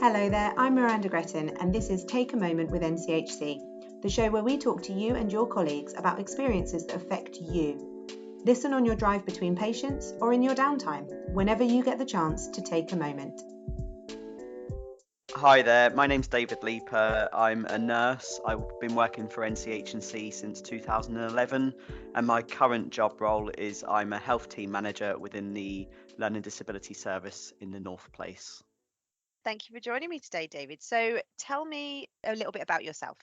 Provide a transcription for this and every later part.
Hello there, I'm Miranda Gretton, and this is Take a Moment with NCHC, the show where we talk to you and your colleagues about experiences that affect you. Listen on your drive between patients or in your downtime, whenever you get the chance to take a moment. Hi there, my name's David Leeper. I'm a nurse. I've been working for NCHC since 2011, and my current job role is I'm a health team manager within the Learning Disability Service in the North Place. Thank you for joining me today, David. So tell me a little bit about yourself.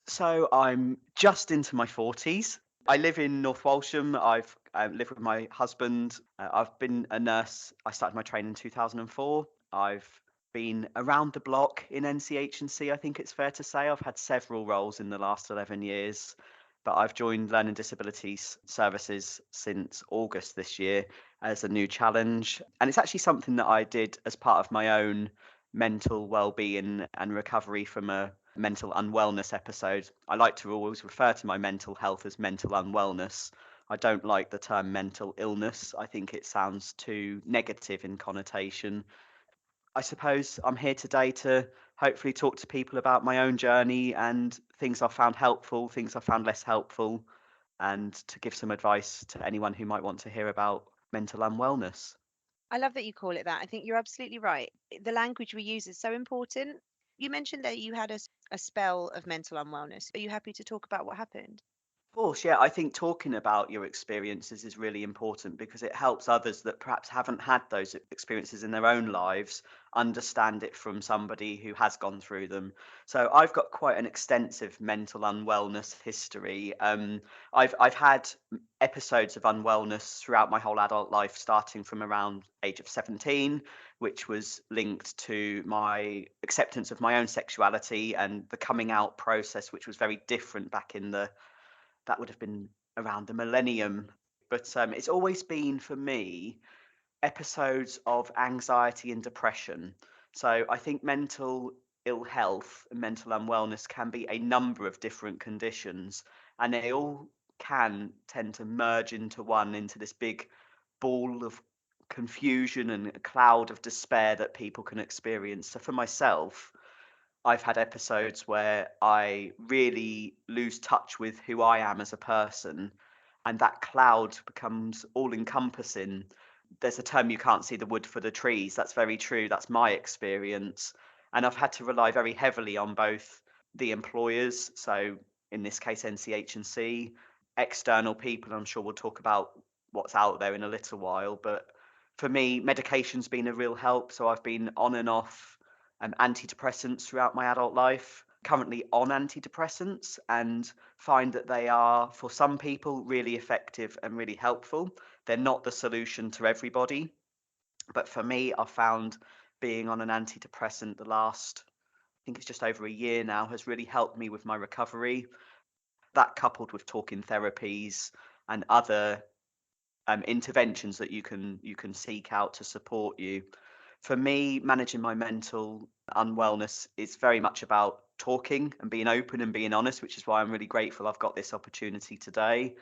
So I'm just into my 40s. I live in North Walsham. I've lived with my husband. I've been a nurse. I started my training in 2004. I've been around the block in NCH&C, I think it's fair to say. I've had several roles in the last 11 years, but I've joined Learning Disabilities Services since August this year as a new challenge. And it's actually something that I did as part of my own mental well-being and recovery from a mental unwellness episode. I like to always refer to my mental health as mental unwellness. I don't like the term mental illness. I think it sounds too negative in connotation. I suppose I'm here today to hopefully talk to people about my own journey and things I've found helpful, things I've found less helpful, and to give some advice to anyone who might want to hear about mental unwellness. I love that you call it that. I think you're absolutely right. The language we use is so important. You mentioned that you had a spell of mental unwellness. Are you happy to talk about what happened? Of course, yeah, I think talking about your experiences is really important because it helps others that perhaps haven't had those experiences in their own lives understand it from somebody who has gone through them. So I've got quite an extensive mental unwellness history. I've had episodes of unwellness throughout my whole adult life, starting from around age of 17, which was linked to my acceptance of my own sexuality and the coming out process, which was very different back in the that would have been around the millennium. But it's always been for me episodes of anxiety and depression. So I think mental ill health and mental unwellness can be a number of different conditions, and they all can tend to merge into one, into this big ball of confusion and a cloud of despair that people can experience. So for myself, I've had episodes where I really lose touch with who I am as a person, and that cloud becomes all encompassing. There's a term, you can't see the wood for the trees. That's very true. That's my experience. And I've had to rely very heavily on both the employers, so in this case, NCH&C, external people. I'm sure we'll talk about what's out there in a little while. But for me, medication's been a real help. So I've been on and off antidepressants throughout my adult life, currently on antidepressants, and find that they are, for some people, really effective and really helpful. They're not the solution to everybody, but for me, I've found being on an antidepressant the last, I think it's just over a year now, has really helped me with my recovery. That coupled with talking therapies and other interventions that you can seek out to support you. For me, managing my mental unwellness is very much about talking and being open and being honest, which is why I'm really grateful I've got this opportunity today.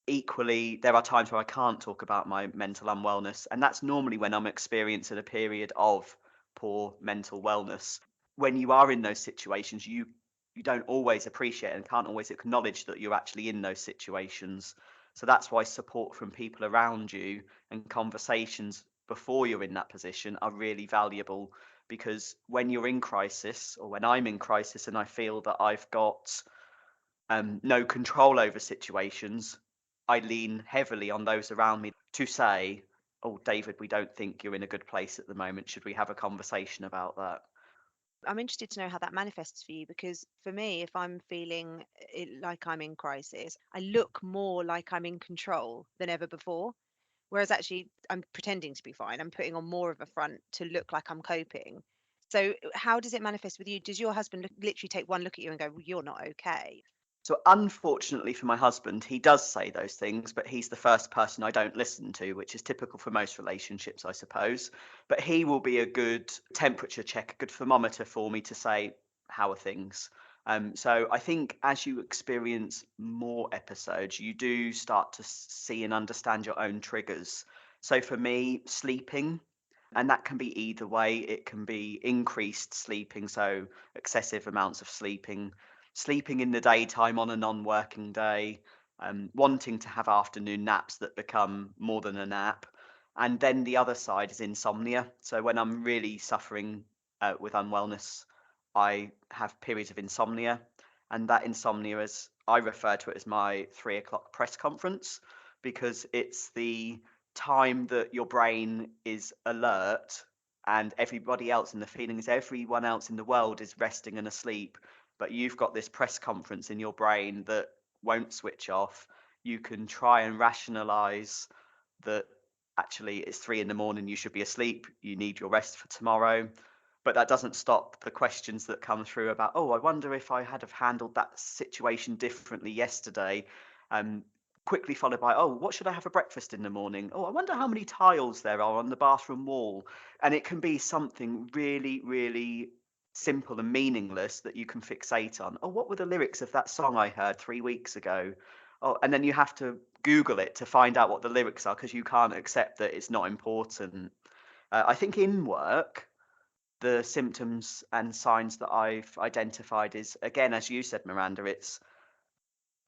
Equally, there are times where I can't talk about my mental unwellness, and that's normally when I'm experiencing a period of poor mental wellness. When you are in those situations, you don't always appreciate and can't always acknowledge that you're actually in those situations. So that's why support from people around you and conversations before you're in that position are really valuable, because when you're in crisis, or when I'm in crisis and I feel that I've got no control over situations, I lean heavily on those around me to say, "Oh, David, we don't think you're in a good place at the moment. Should we have a conversation about that?" I'm interested to know how that manifests for you because for me, if I'm feeling like I'm in crisis, I look more like I'm in control than ever before. Whereas actually, I'm pretending to be fine. I'm putting on more of a front to look like I'm coping. So, how does it manifest with you? Does your husband literally take one look at you and go, well, "You're not okay"? So unfortunately for my husband, he does say those things, but he's the first person I don't listen to, which is typical for most relationships, I suppose. But he will be a good temperature check, a good thermometer for me to say, how are things? So I think as you experience more episodes, you do start to see and understand your own triggers. So for me, sleeping, And that can be either way. It can be increased sleeping, so excessive amounts of sleeping in the daytime on a non-working day, wanting to have afternoon naps that become more than a nap. And then the other side is insomnia. So when I'm really suffering with unwellness, I have periods of insomnia. And that insomnia, as I refer to it, as my 3 o'clock press conference, because it's the time that your brain is alert and everybody else, and the feeling is everyone else in the world is resting and asleep, but you've got this press conference in your brain that won't switch off. You can try and rationalize that actually it's 3 in the morning, you should be asleep, you need your rest for tomorrow. But that doesn't stop the questions that come through about, oh, I wonder if I had have handled that situation differently yesterday. Um, Quickly followed by, oh, what should I have for breakfast in the morning? Oh, I wonder how many tiles there are on the bathroom wall. And it can be something really, really simple and meaningless that you can fixate on. Oh, what were the lyrics of that song I heard 3 weeks ago? Oh, and then you have to Google it to find out what the lyrics are because you can't accept that it's not important. I think in work, the symptoms and signs that I've identified is, again, as you said, Miranda, it's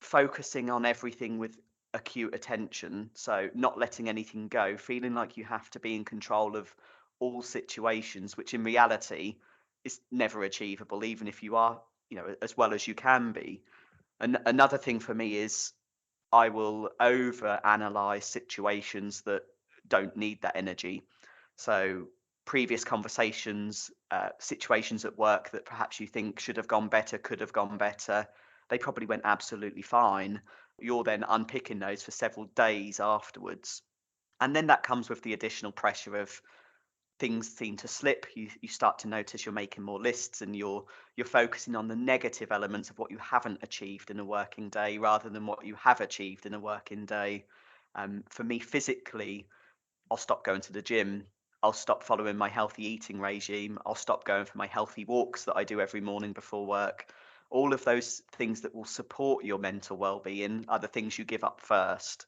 focusing on everything with acute attention. So not letting anything go, feeling like you have to be in control of all situations, which in reality is never achievable, even if you are, as well as you can be. And another thing for me is I will over analyze situations that don't need that energy. So previous conversations, situations at work that perhaps you think should have gone better, could have gone better, they probably went absolutely fine. You're then unpicking those for several days afterwards. And then that comes with the additional pressure of things seem to slip. You start to notice you're making more lists and you're focusing on the negative elements of what you haven't achieved in a working day rather than what you have achieved in a working day. For me, physically, I'll stop going to the gym. I'll stop following my healthy eating regime. I'll stop going for my healthy walks that I do every morning before work. All of those things that will support your mental well-being are the things you give up first.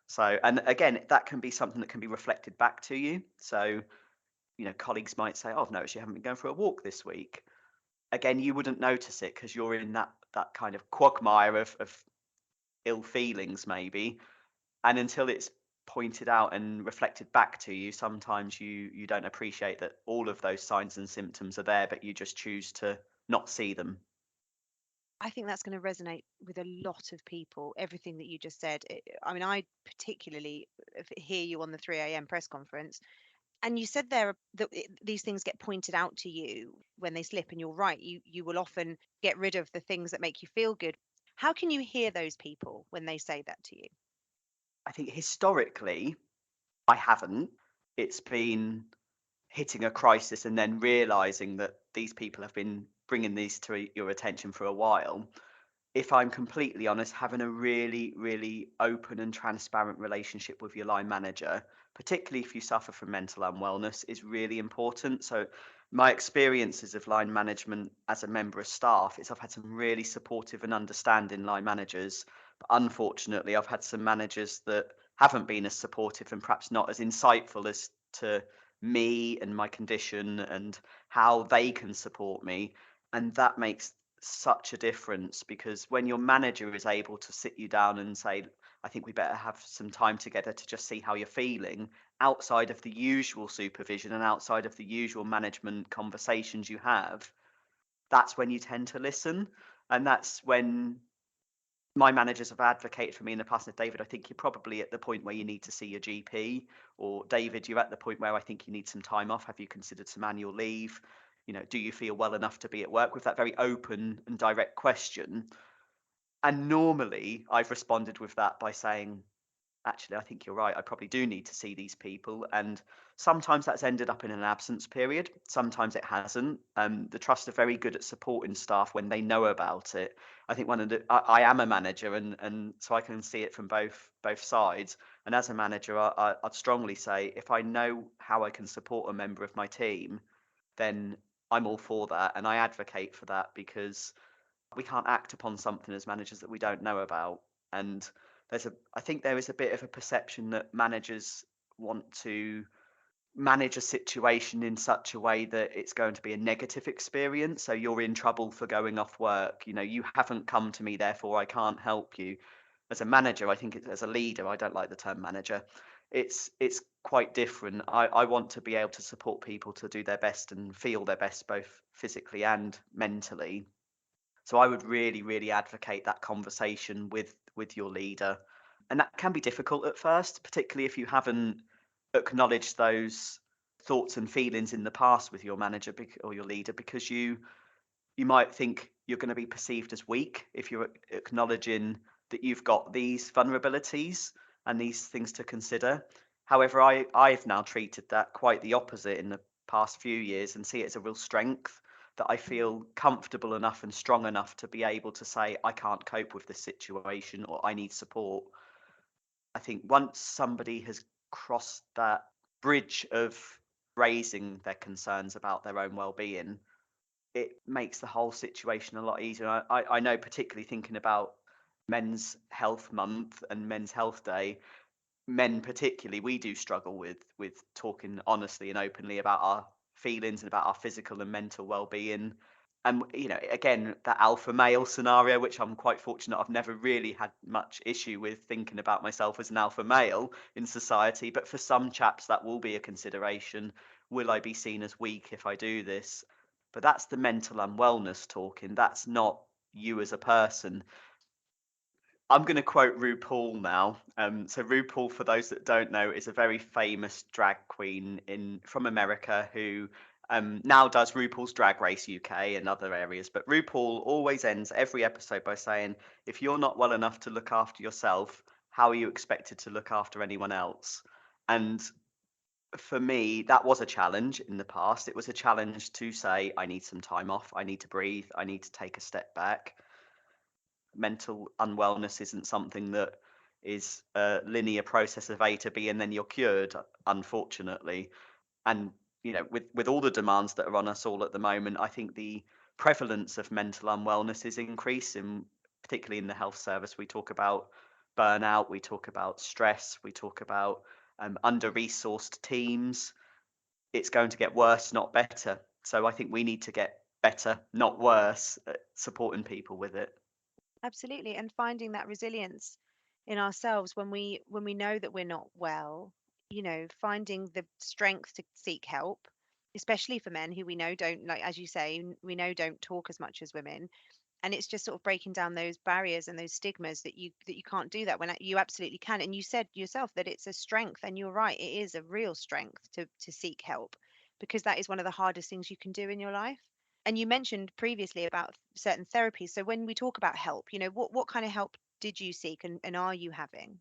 So, and again, that can be something that can be reflected back to you. So, colleagues might say, "Oh, I've noticed you haven't been going for a walk this week." Again, you wouldn't notice it because you're in that kind of quagmire of ill feelings, maybe. And until it's pointed out and reflected back to you, sometimes you don't appreciate that all of those signs and symptoms are there, but you just choose to not see them. I think that's going to resonate with a lot of people. Everything that you just said. I mean, I particularly hear you on the 3 a.m. press conference, and you said there that these things get pointed out to you when they slip, and you're right. You will often get rid of the things that make you feel good. How can you hear those people when they say that to you? I think historically, I haven't. It's been hitting a crisis and then realizing that these people have been bringing these to your attention for a while. If I'm completely honest, having a really, really open and transparent relationship with your line manager, particularly if you suffer from mental unwellness, is really important. So, my experiences of line management as a member of staff is I've had some really supportive and understanding line managers. But unfortunately, I've had some managers that haven't been as supportive and perhaps not as insightful as to me and my condition and how they can support me. And that makes such a difference because when your manager is able to sit you down and say, I think we better have some time together to just see how you're feeling outside of the usual supervision and outside of the usual management conversations you have, that's when you tend to listen. And that's when my managers have advocated for me in the past. And David, I think you're probably at the point where you need to see your GP, or David, you're at the point where I think you need some time off. Have you considered some annual leave? Do you feel well enough to be at work? With that very open and direct question. And normally I've responded with that by saying, actually, I think you're right. I probably do need to see these people. And sometimes that's ended up in an absence period. Sometimes it hasn't. The trust are very good at supporting staff when they know about it. I think I am a manager, and so I can see it from both sides. And as a manager, I'd strongly say if I know how I can support a member of my team, then I'm all for that, and I advocate for that because we can't act upon something as managers that we don't know about. And I think there is a bit of a perception that managers want to manage a situation in such a way that it's going to be a negative experience. So you're in trouble for going off work. You haven't come to me, therefore I can't help you. As a manager, I think as a leader, I don't like the term manager. It's quite different. I want to be able to support people to do their best and feel their best, both physically and mentally. So I would really, really advocate that conversation with your leader. And that can be difficult at first, particularly if you haven't acknowledged those thoughts and feelings in the past with your manager or your leader, because you might think you're going to be perceived as weak if you're acknowledging that you've got these vulnerabilities and these things to consider. However, I've now treated that quite the opposite in the past few years and see it as a real strength, that I feel comfortable enough and strong enough to be able to say, I can't cope with this situation or I need support. I think once somebody has crossed that bridge of raising their concerns about their own well-being, it makes the whole situation a lot easier. I know, particularly thinking about Men's Health Month and Men's Health Day, men particularly, we do struggle with talking honestly and openly about our feelings and about our physical and mental well-being. And again, that alpha male scenario, which I'm quite fortunate, I've never really had much issue with thinking about myself as an alpha male in society. But for some chaps, that will be a consideration. Will I be seen as weak if I do this? But that's the mental unwellness talking. That's not you as a person. I'm going to quote RuPaul now. So RuPaul, for those that don't know, is a very famous drag queen from America who now does RuPaul's Drag Race UK and other areas. But RuPaul always ends every episode by saying, if you're not well enough to look after yourself, how are you expected to look after anyone else? And for me, that was a challenge in the past. It was a challenge to say, I need some time off, I need to breathe, I need to take a step back. Mental unwellness isn't something that is a linear process of A to B and then you're cured, unfortunately. And with all the demands that are on us all at the moment, I think the prevalence of mental unwellness is increasing, particularly in the health service. We talk about burnout, we talk about stress, we talk about under-resourced teams. It's going to get worse, not better. So I think we need to get better, not worse, at supporting people with it. Absolutely. And finding that resilience in ourselves when we know that we're not well, finding the strength to seek help, especially for men who we know don't, like as you say, we know don't talk as much as women. And it's just sort of breaking down those barriers and those stigmas that you can't do that when you absolutely can. And you said yourself that it's a strength, and you're right, it is a real strength to seek help, because that is one of the hardest things you can do in your life. And you mentioned previously about certain therapies. So when we talk about help, what kind of help did you seek, and are you having?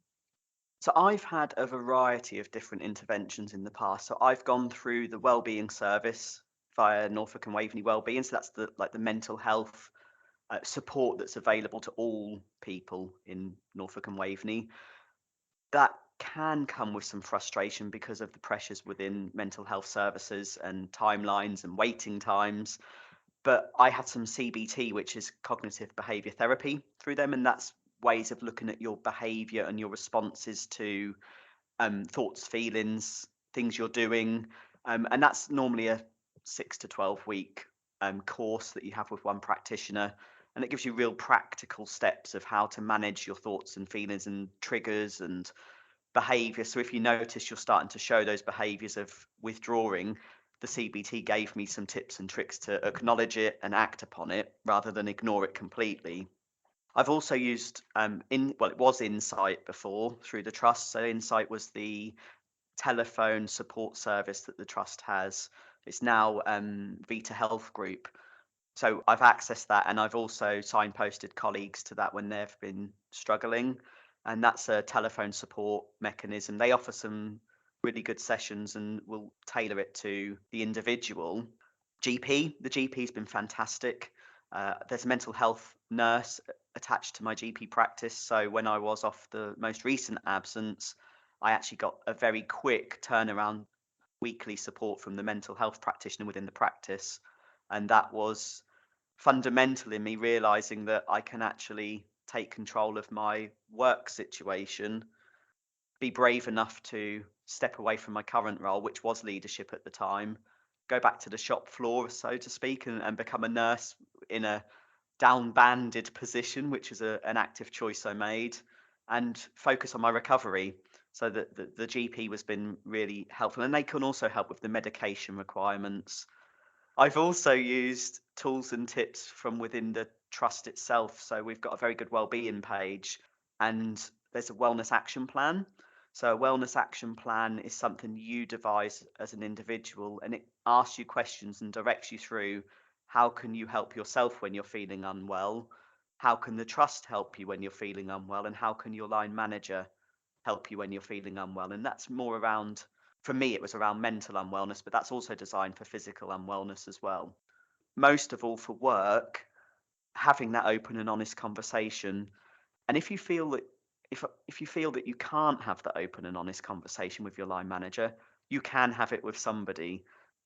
So I've had a variety of different interventions in the past. So I've gone through the wellbeing service via Norfolk and Waveney Wellbeing. So that's the mental health support that's available to all people in Norfolk and Waveney. That can come with some frustration because of the pressures within mental health services and timelines and waiting times. But I had some CBT, which is cognitive behavior therapy, through them, and that's ways of looking at your behavior and your responses to thoughts, feelings, things you're doing. And that's normally a 6 to 12 week course that you have with one practitioner. And it gives you real practical steps of how to manage your thoughts and feelings and triggers and behavior. So if you notice you're starting to show those behaviors of withdrawing, the CBT gave me some tips and tricks to acknowledge it and act upon it rather than ignore it completely. I've also used it was Insight before through the trust. So Insight was the telephone support service that the trust has. It's now Vita Health Group. So I've accessed that, and I've also signposted colleagues to that when they've been struggling. And that's a telephone support mechanism. They offer some really good sessions and will tailor it to the individual. The GP's been fantastic. There's a mental health nurse attached to my GP practice. So when I was off the most recent absence, I actually got a very quick turnaround weekly support from the mental health practitioner within the practice. And that was fundamental in me realizing that I can actually take control of my work situation, be brave enough to step away from my current role, which was leadership at the time, go back to the shop floor, so to speak, and become a nurse in a down-banded position, which is an active choice I made, and focus on my recovery. So that the GP has been really helpful, and they can also help with the medication requirements. I've also used tools and tips from within the trust itself. So we've got a very good wellbeing page, and there's a wellness action plan. So a wellness action plan is something you devise as an individual, and it asks you questions and directs you through how can you help yourself when you're feeling unwell, how can the trust help you when you're feeling unwell, and how can your line manager help you when you're feeling unwell. And that's more around, for me, it was around mental unwellness, but that's also designed for physical unwellness as well. Most of all, for work, having that open and honest conversation. And if you feel that if you feel that you can't have that open and honest conversation with your line manager, you can have it with somebody.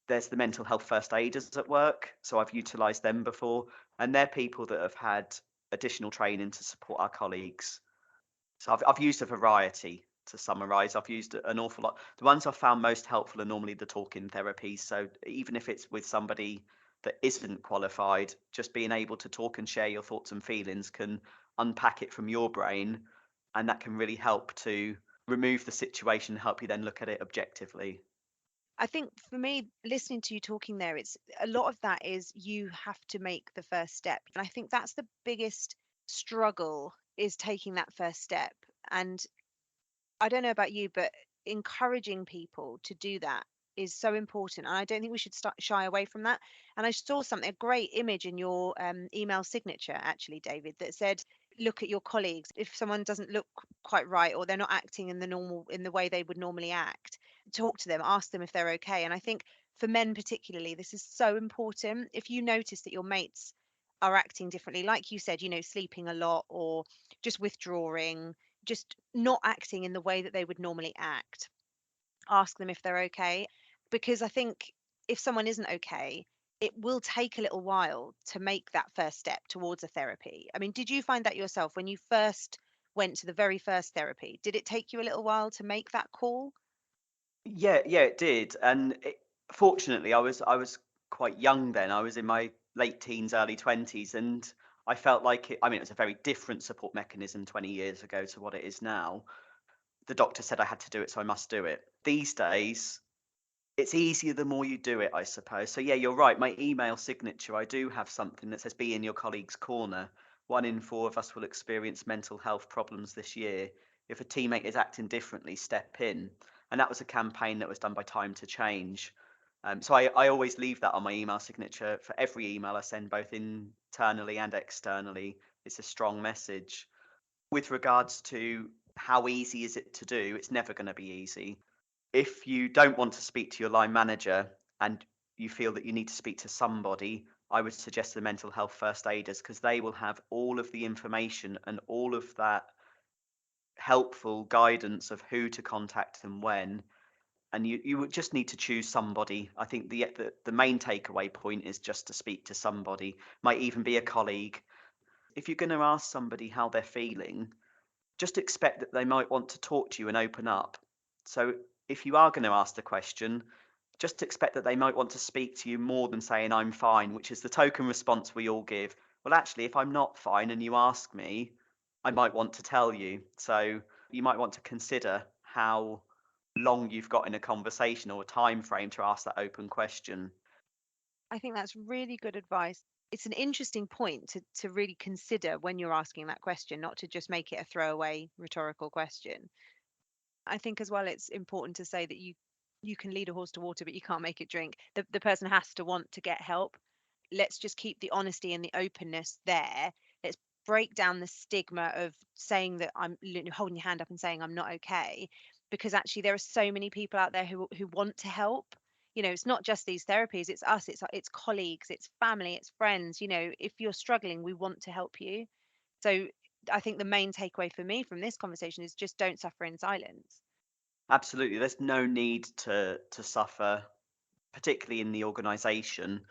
There's the mental health first aiders at work, so I've utilised them before, and they're people that have had additional training to support our colleagues. So I've used a variety to summarize. I've used an awful lot. The ones I've found most helpful are normally the talking therapies. So even if it's with somebody that isn't qualified, just being able to talk and share your thoughts and feelings can unpack it from your brain, and that can really help to remove the situation and help you then look at it objectively. I think for me, listening to you talking there, it's a lot of that is you have to make the first step. And I think that's the biggest struggle is taking that first step. And I don't know about you, but encouraging people to do that is so important. And I don't think we should start shy away from that. And I saw something, a great image in your email signature, actually, David, that said, look at your colleagues. If someone doesn't look quite right or they're not acting in the way they would normally act, talk to them, ask them if they're okay. And I think for men particularly, this is so important. If you notice that your mates are acting differently, like you said, sleeping a lot or just withdrawing, just not acting in the way that they would normally act. Ask them if they're okay. Because I think if someone isn't okay, it will take a little while to make that first step towards a therapy. I mean, did you find that yourself when you first went to the very first therapy? Did it take you a little while to make that call? Yeah, it did. And fortunately, I was quite young then. I was in my late teens, early 20s, and I felt like it, I mean, it was a very different support mechanism 20 years ago to what it is now. The doctor said I had to do it, so I must do it. These days, it's easier the more you do it, I suppose. So yeah, you're right. My email signature, I do have something that says be in your colleague's corner. 1 in 4 of us will experience mental health problems this year. If a teammate is acting differently, step in. And that was a campaign that was done by Time to Change. So I always leave that on my email signature for every email I send, both internally and externally. It's a strong message. With regards to how easy is it to do, it's never going to be easy. If you don't want to speak to your line manager and you feel that you need to speak to somebody, I would suggest the mental health first aiders, because they will have all of the information and all of that helpful guidance of who to contact and when. And you would just need to choose somebody. I think the main takeaway point is just to speak to somebody. Might even be a colleague. If you're going to ask somebody how they're feeling, just expect that they might want to talk to you and open up. So if you are going to ask the question, just expect that they might want to speak to you more than saying I'm fine, which is the token response we all give. Well, actually, if I'm not fine and you ask me, I might want to tell you. So you might want to consider how long you've got in a conversation or a time frame to ask that open question. I think that's really good advice. It's an interesting point to really consider when you're asking that question, not to just make it a throwaway rhetorical question. I think as well it's important to say that you can lead a horse to water, but you can't make it drink. The person has to want to get help. Let's just keep the honesty and the openness there. Let's break down the stigma of saying that holding your hand up and saying I'm not okay, because actually there are so many people out there who want to help. It's not just these therapies, it's us, it's colleagues, it's family, it's friends. If you're struggling, we want to help you. So I think the main takeaway for me from this conversation is just don't suffer in silence. Absolutely, there's no need to suffer, particularly in the organisation.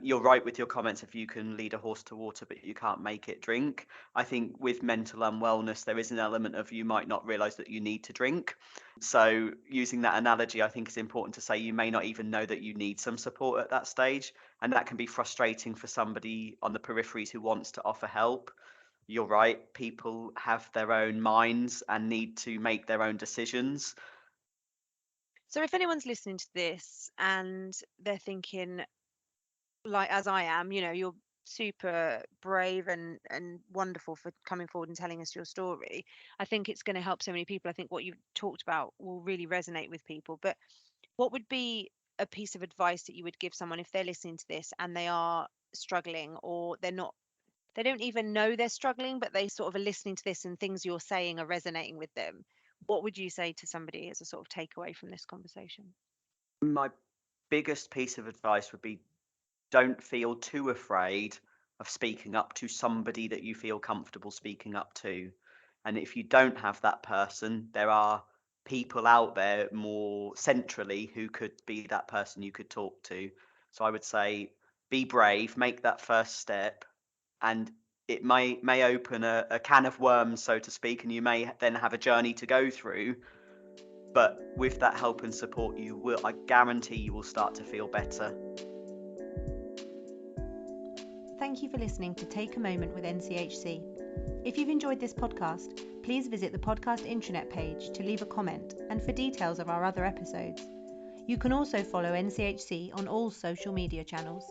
You're right with your comments, if you can lead a horse to water but you can't make it drink. I think with mental unwellness there is an element of you might not realise that you need to drink. So using that analogy, I think it's important to say you may not even know that you need some support at that stage, and that can be frustrating for somebody on the peripheries who wants to offer help. You're right, people have their own minds and need to make their own decisions. So if anyone's listening to this and they're thinking, like as I am, you're super brave and wonderful for coming forward and telling us your story. I think it's going to help so many people. I think what you've talked about will really resonate with people. But what would be a piece of advice that you would give someone if they're listening to this and they are struggling, or they don't even know they're struggling, but they sort of are listening to this and things you're saying are resonating with them? What would you say to somebody as a sort of takeaway from this conversation? My biggest piece of advice would be, don't feel too afraid of speaking up to somebody that you feel comfortable speaking up to. And if you don't have that person, there are people out there more centrally who could be that person you could talk to. So I would say be brave, make that first step, and it may open a can of worms, so to speak, and you may then have a journey to go through. But with that help and support, I guarantee you will start to feel better. Thank you for listening to Take a Moment with NCHC. If you've enjoyed this podcast, please visit the podcast intranet page to leave a comment and for details of our other episodes. You can also follow NCHC on all social media channels.